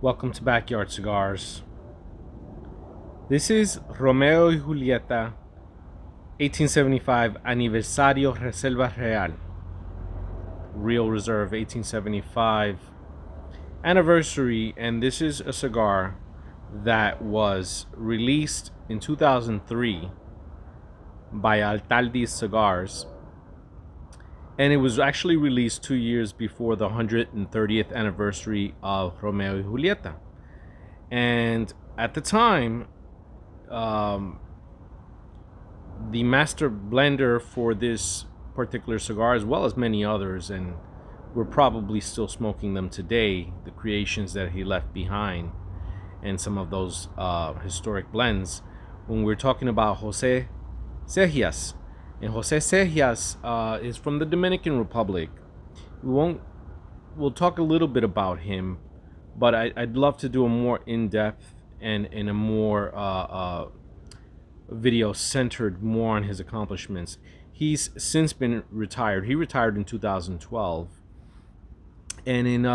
Welcome to Backyard Cigars. This is Romeo y Julieta, 1875 Aniversario Reserva Real. Real Reserve, 1875 Anniversary, and this is a cigar that was released in 2003 by Altaldi's Cigars, and it was actually released 2 years before the 130th anniversary of Romeo y Julieta. And at the time, the master blender for this particular cigar, as well as many others, and we're probably still smoking them today, the creations that he left behind, and some of those historic blends. When we're talking about Jose Seijas, and Jose Seijas is from the Dominican Republic. We'll talk a little bit about him, but I'd love to do a more in-depth and in a more video centered more on his accomplishments. He's since been retired. He retired in 2012, and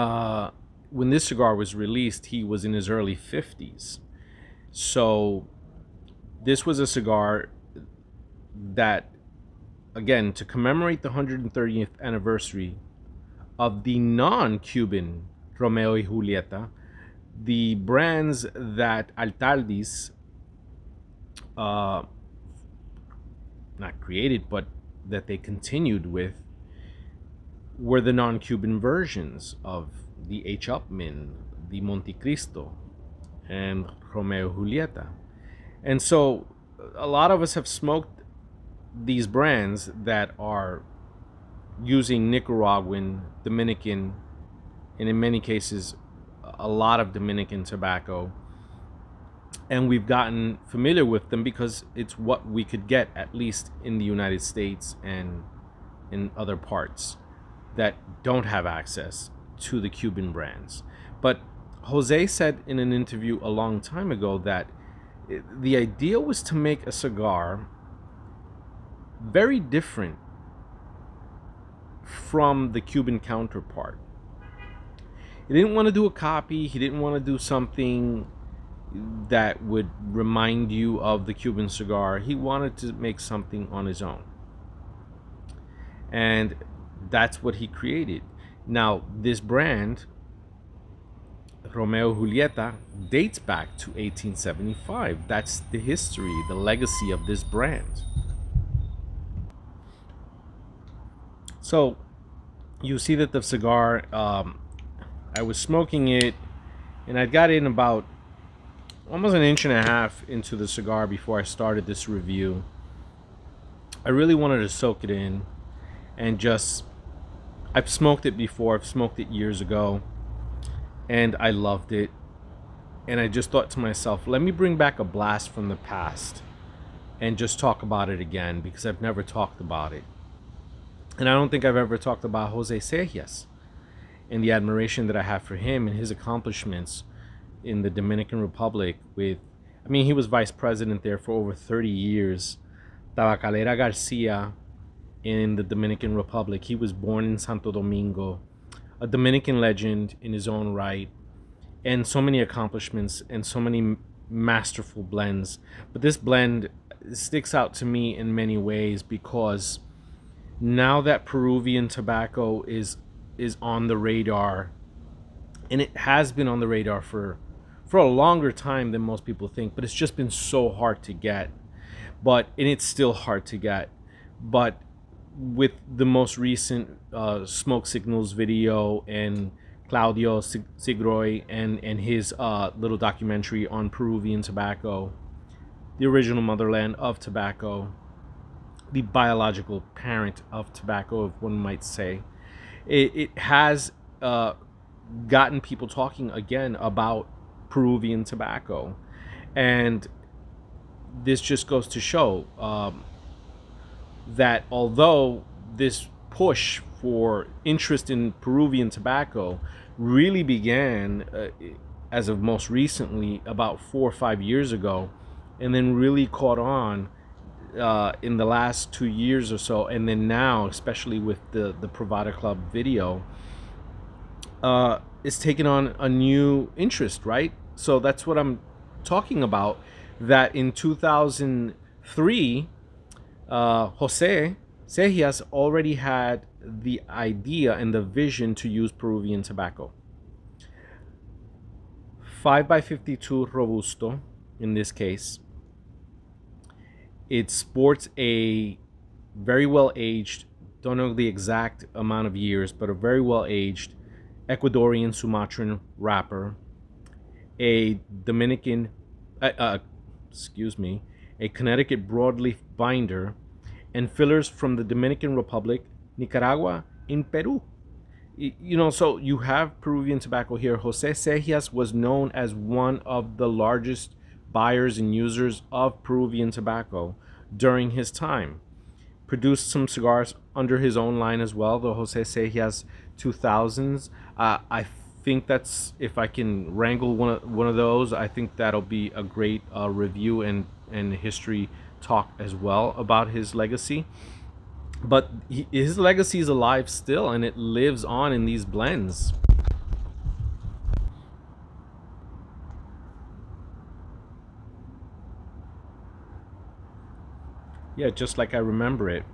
when this cigar was released, he was in his early 50s. So this was a cigar that, again, to commemorate the 130th anniversary of the non-Cuban Romeo y Julieta, the brands that Altaldi's not created, but that they continued with, were the non-Cuban versions of the H. Upmann, the Montecristo, and Romeo Julieta. And so a lot of us have smoked these brands that are using Nicaraguan, Dominican, and in many cases a lot of Dominican tobacco, and we've gotten familiar with them because it's what we could get, at least in the United States and in other parts that don't have access to the Cuban brands. But Jose said in an interview a long time ago that the idea was to make a cigar very different from the Cuban counterpart. He didn't want to do a copy. He didn't want to do something that would remind you of the Cuban cigar. He wanted to make something on his own. And that's what he created. Now, this brand, Romeo Julieta, dates back to 1875. That's the history, the legacy of this brand. So you see that the cigar, I was smoking it, and I got in about almost an inch and a half into the cigar before I started this review. I really wanted to soak it in and I've smoked it before. I've smoked it years ago, and I loved it. And I just thought to myself, let me bring back a blast from the past and just talk about it again, because I've never talked about it. And I don't think I've ever talked about Jose Seijas and the admiration that I have for him and his accomplishments in the Dominican Republic. He was vice president there for over 30 years. Tabacalera Garcia in the Dominican Republic. He was born in Santo Domingo, a Dominican legend in his own right, and so many accomplishments and so many masterful blends. But this blend sticks out to me in many ways because now that Peruvian tobacco is on the radar, and it has been on the radar for a longer time than most people think, but it's just been so hard to get. And it's still hard to get. But with the most recent Smoke Signals video and Claudio Sigroy and his little documentary on Peruvian tobacco, the original motherland of tobacco, the biological parent of tobacco, if one might say, it has gotten people talking again about Peruvian tobacco. And this just goes to show that although this push for interest in Peruvian tobacco really began as of most recently, about 4 or 5 years ago, and then really caught on in the last 2 years or so, and then now, especially with the Privada Club video, is taking on a new interest, right? So that's what I'm talking about. That in 2003, Jose Seijas already had the idea and the vision to use Peruvian tobacco. 5 by 52 Robusto, in this case. It sports a very well aged, don't know the exact amount of years, but a very well aged Ecuadorian Sumatran wrapper, a Dominican, uh, uh, excuse me, a Connecticut broadleaf binder, and fillers from the Dominican Republic, Nicaragua, and Peru. So you have Peruvian tobacco here. Jose Sejas was known as one of the largest buyers and users of Peruvian tobacco during his time. Produced some cigars under his own line as well, the Jose Sejas 2000s. I think that's, if I can wrangle one of those, I think that'll be a great review and history talk as well about his legacy. But his legacy is alive still, and it lives on in these blends. Yeah, just like I remember it.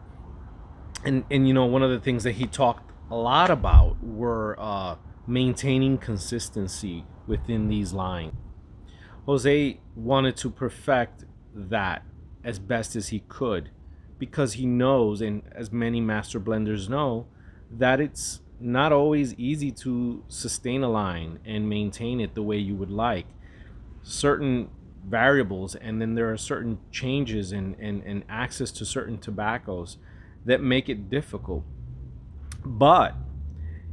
And one of the things that he talked a lot about were maintaining consistency within these lines. Jose wanted to perfect that as best as he could, because he knows, and as many master blenders know, that it's not always easy to sustain a line and maintain it the way you would like. Certain variables, and then there are certain changes and access to certain tobaccos that make it difficult. But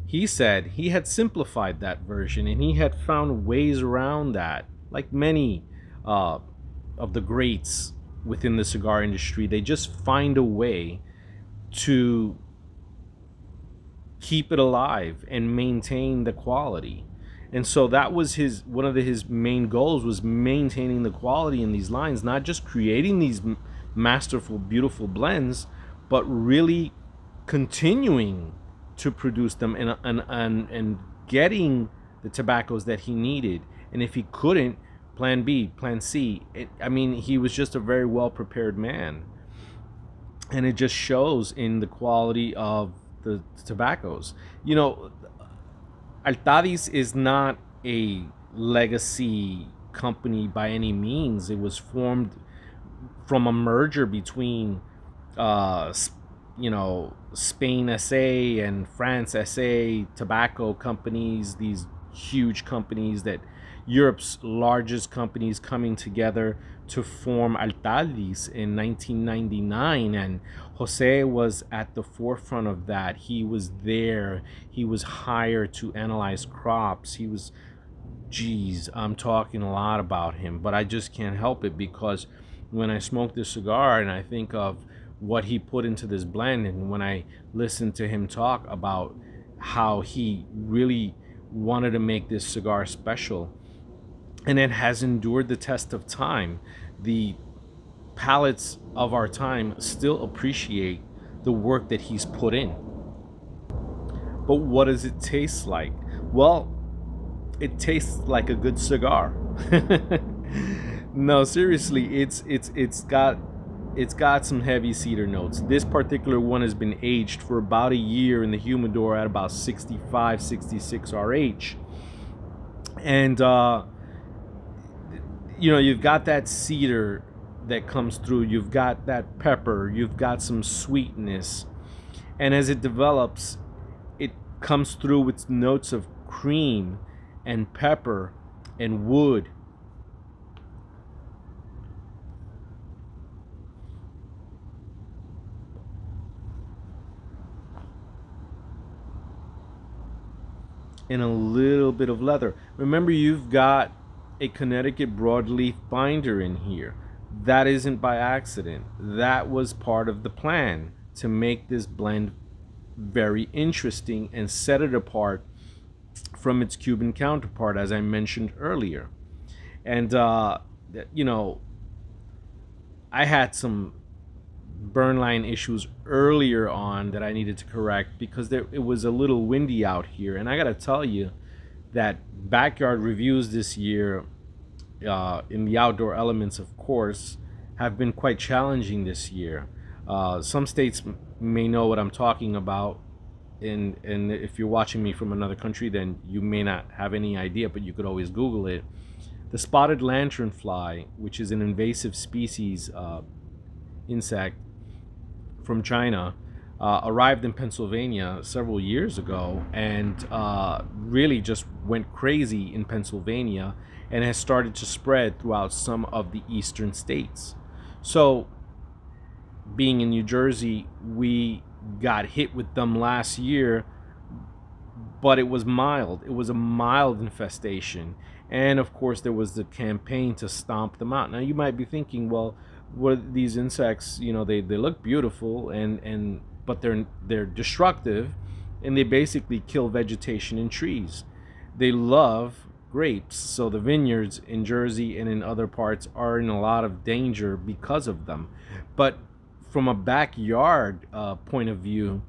he said he had simplified that version and he had found ways around that, like many uh, of the greats within the cigar industry. They just find a way to keep it alive and maintain the quality. And so that was his one of his main goals, was maintaining the quality in these lines, not just creating these masterful, beautiful blends, but really continuing to produce them and getting the tobaccos that he needed. And if he couldn't, plan B, plan C. I mean, he was just a very well prepared man, and it just shows in the quality of the tobaccos. You know, Altadis is not a legacy company by any means. It was formed from a merger between, uh, Spain SA and France SA tobacco companies, these huge companies, that Europe's largest companies coming together to form Altadis in 1999. And Jose was at the forefront of that. He was there. He was hired to analyze crops. He was, geez, I'm talking a lot about him, but I just can't help it, because when I smoke this cigar and I think of what he put into this blend, and when I listen to him talk about how he really wanted to make this cigar special, and it has endured the test of time, the palates of our time still appreciate the work that he's put in. But what does it taste like? Well, it tastes like a good cigar. No, seriously, it's got some heavy cedar notes. This particular one has been aged for about a year in the humidor at about 65, 66 RH. And you've got that cedar that comes through, you've got that pepper, you've got some sweetness. And as it develops, it comes through with notes of cream and pepper and wood. And a little bit of leather. Remember, you've got a Connecticut broadleaf binder in here. That isn't by accident. That was part of the plan to make this blend very interesting and set it apart from its Cuban counterpart, as I mentioned earlier. And, you know, I had some burn line issues earlier on that I needed to correct because it was a little windy out here. And I got to tell you that backyard reviews this year, in the outdoor elements, of course, have been quite challenging this year. Some states may know what I'm talking about, and if you're watching me from another country, then you may not have any idea, but you could always Google it. The spotted lanternfly, which is an invasive species insect from China, arrived in Pennsylvania several years ago and really just went crazy in Pennsylvania and has started to spread throughout some of the eastern states. So, being in New Jersey, we got hit with them last year, but it was mild. It was a mild infestation. And of course, there was the campaign to stomp them out. Now, you might be thinking, well, what these insects, they look beautiful and but they're destructive, and they basically kill vegetation and trees. They love grapes, so the vineyards in Jersey and in other parts are in a lot of danger because of them. But from a backyard point of view,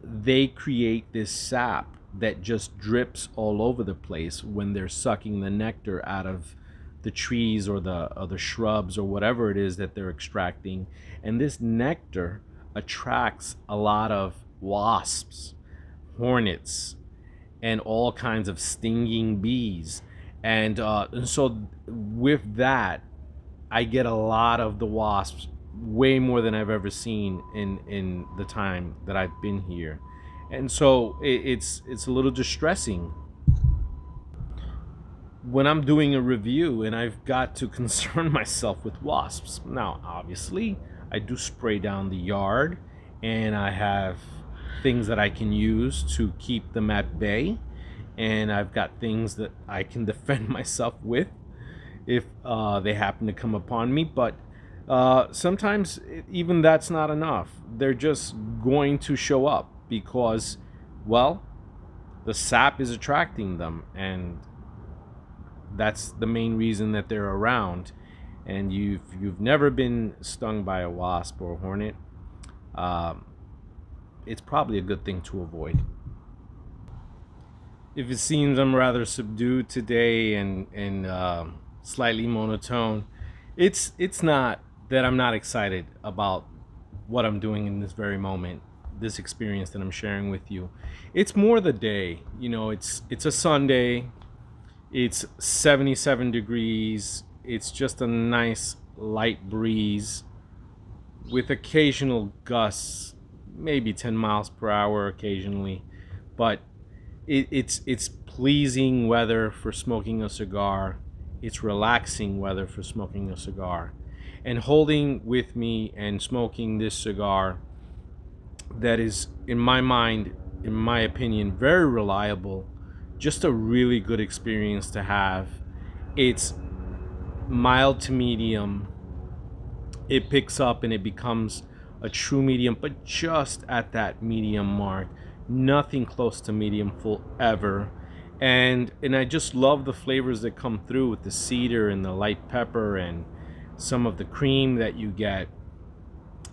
they create this sap that just drips all over the place when they're sucking the nectar out of the trees or the shrubs or whatever it is that they're extracting. And this nectar attracts a lot of wasps, hornets, and all kinds of stinging bees. And so with that, I get a lot of the wasps, way more than I've ever seen in the time that I've been here. And so it's a little distressing when I'm doing a review and I've got to concern myself with wasps. Now, obviously, I do spray down the yard and I have things that I can use to keep them at bay. And I've got things that I can defend myself with if they happen to come upon me. But sometimes even that's not enough. They're just going to show up because, well, the sap is attracting them, and that's the main reason that they're around. And you've never been stung by a wasp or a hornet, it's probably a good thing to avoid. If it seems I'm rather subdued today and slightly monotone, it's not that I'm not excited about what I'm doing in this very moment, this experience that I'm sharing with you. It's more the day. It's a Sunday. It's 77 degrees. It's just a nice light breeze with occasional gusts, maybe 10 miles per hour occasionally. But it's pleasing weather for smoking a cigar. It's relaxing weather for smoking a cigar. And holding with me and smoking this cigar that is, in my mind, in my opinion, very reliable, just a really good experience to have. It's mild to medium. It picks up and it becomes a true medium, but just at that medium mark. Nothing close to medium full ever. And I just love the flavors that come through with the cedar and the light pepper and some of the cream that you get.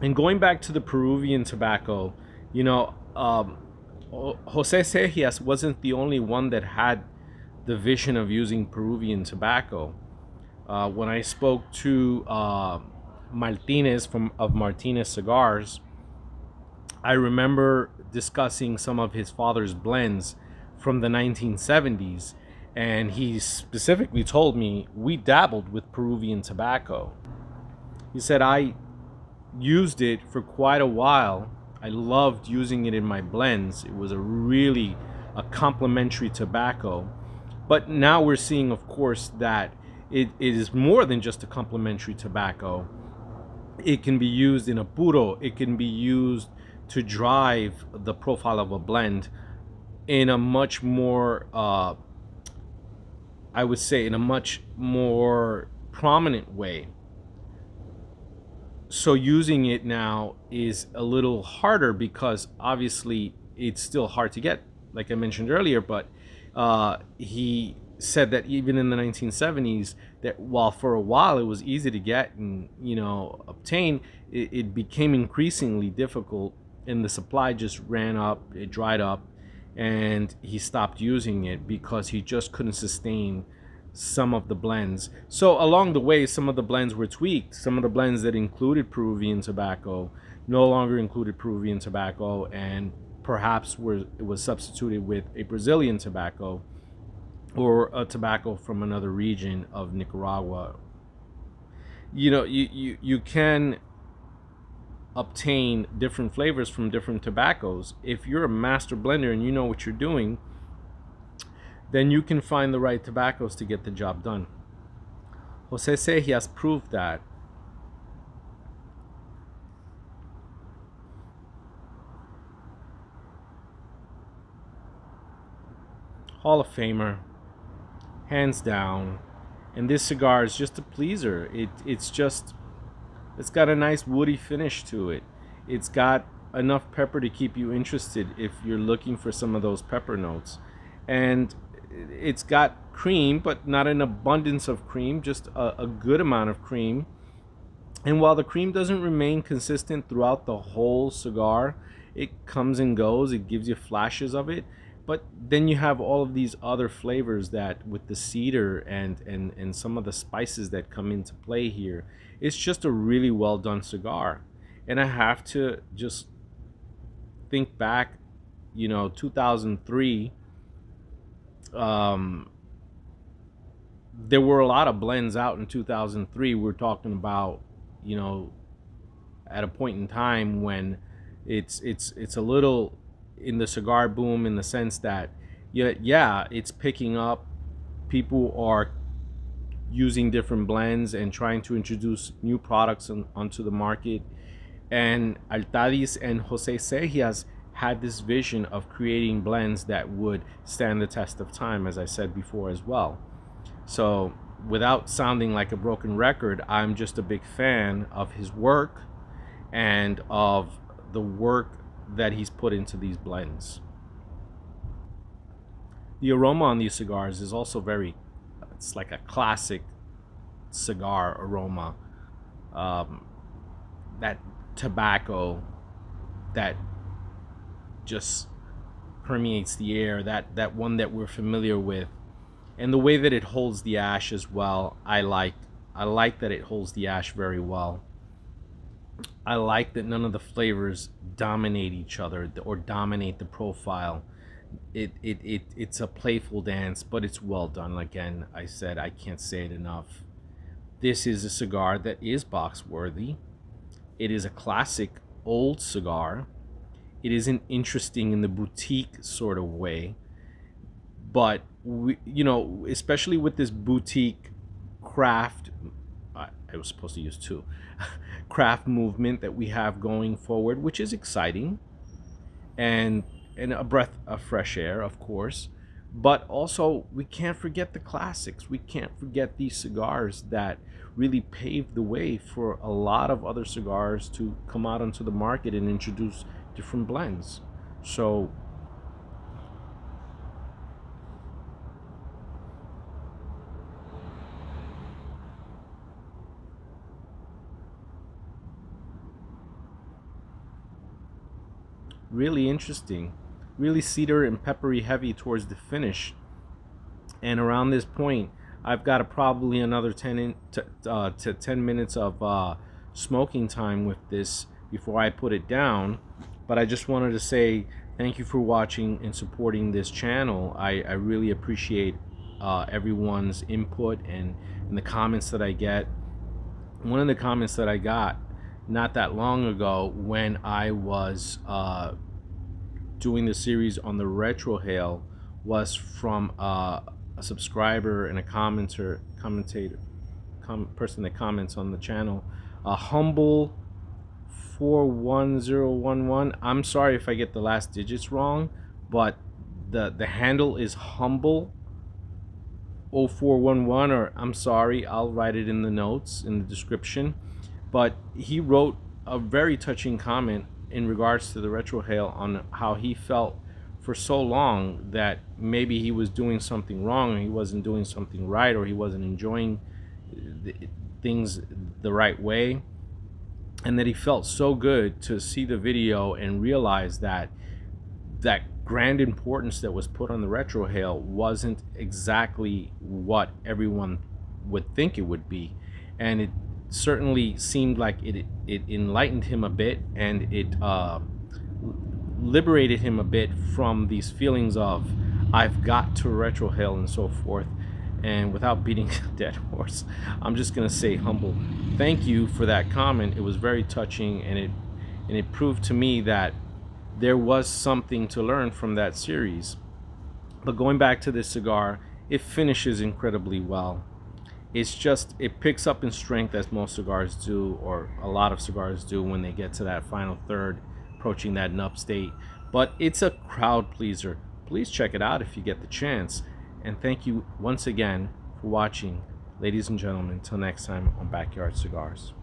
And going back to the Peruvian tobacco, Jose Seijas wasn't the only one that had the vision of using Peruvian tobacco. When I spoke to Martinez of Martinez Cigars, I remember discussing some of his father's blends from the 1970s, and he specifically told me we dabbled with Peruvian tobacco. He said, I used it for quite a while. I loved using it in my blends. It was a complementary tobacco. But now we're seeing, of course, that it is more than just a complementary tobacco. It can be used in a puro. It can be used to drive the profile of a blend in a much more, I would say, in a much more prominent way. So using it now is a little harder because obviously it's still hard to get, like I mentioned earlier, but he said that even in the 1970s, that while for a while it was easy to get and obtain, it became increasingly difficult, and the supply just ran up, it dried up, and he stopped using it because he just couldn't sustain some of the blends. So along the way, some of the blends were tweaked. Some of the blends that included Peruvian tobacco no longer included Peruvian tobacco, and perhaps it was substituted with a Brazilian tobacco or a tobacco from another region of Nicaragua. You can obtain different flavors from different tobaccos. If you're a master blender and you know what you're doing, then you can find the right tobaccos to get the job done. Jose Seijas proved that. Hall of Famer, hands down. And this cigar is just a pleaser. It's got a nice woody finish to it. It's got enough pepper to keep you interested if you're looking for some of those pepper notes. And it's got cream, but not an abundance of cream, just a good amount of cream. And while the cream doesn't remain consistent throughout the whole cigar, it comes and goes, it gives you flashes of it. But then you have all of these other flavors that, with the cedar and some of the spices that come into play here, it's just a really well done cigar. And I have to just think back, 2003. There were a lot of blends out in 2003. We're talking about, at a point in time when it's a little in the cigar boom, in the sense that it's picking up. People are using different blends and trying to introduce new products onto the market. And Altadis and Jose Seijas had this vision of creating blends that would stand the test of time, as I said before as well. So without sounding like a broken record, I'm just a big fan of his work and of the work that he's put into these blends. The aroma on these cigars is also it's like a classic cigar aroma. That tobacco that just permeates the air, that one that we're familiar with. And the way that it holds the ash as well, I like that it holds the ash very well. I like that none of the flavors dominate each other or dominate the profile. It's a playful dance, but it's well done. Again, I said I can't say it enough. This is a cigar that is box worthy. It is a classic old cigar. It isn't interesting in the boutique sort of way, but especially with this boutique craft, I was supposed to use two, craft movement that we have going forward, which is exciting, and a breath of fresh air, of course. But also, we can't forget the classics. We can't forget these cigars that really paved the way for a lot of other cigars to come out onto the market and introduce different blends. So really interesting, really cedar and peppery heavy towards the finish. And around this point, I've got probably another 10 to 10 minutes of smoking time with this before I put it down. But I just wanted to say thank you for watching and supporting this channel. I really appreciate everyone's input and the comments that I get. One of the comments that I got not that long ago, when I was doing the series on the retrohale, was from a subscriber and a person that comments on the channel, a humble 41011. I'm sorry if I get the last digits wrong, but the handle is humble 0411, or I'm sorry, I'll write it in the notes in the description. But he wrote a very touching comment in regards to the retrohale on how he felt for so long that maybe he was doing something wrong, or he wasn't doing something right, or he wasn't enjoying things the right way, and that he felt so good to see the video and realize that that grand importance that was put on the retrohale wasn't exactly what everyone would think it would be. And it certainly seemed like it enlightened him a bit, and it liberated him a bit from these feelings of I've got to retrohale and so forth. And without beating a dead horse, I'm just gonna say, humble thank you for that comment. It was very touching, and it proved to me that there was something to learn from that series. But going back to this cigar, it finishes incredibly well. It's just, it picks up in strength as most cigars do, or a lot of cigars do, when they get to that final third, approaching that nub state. But it's a crowd pleaser. Please check it out if you get the chance. And thank you once again for watching, ladies and gentlemen. Until next time on Backyard Cigars.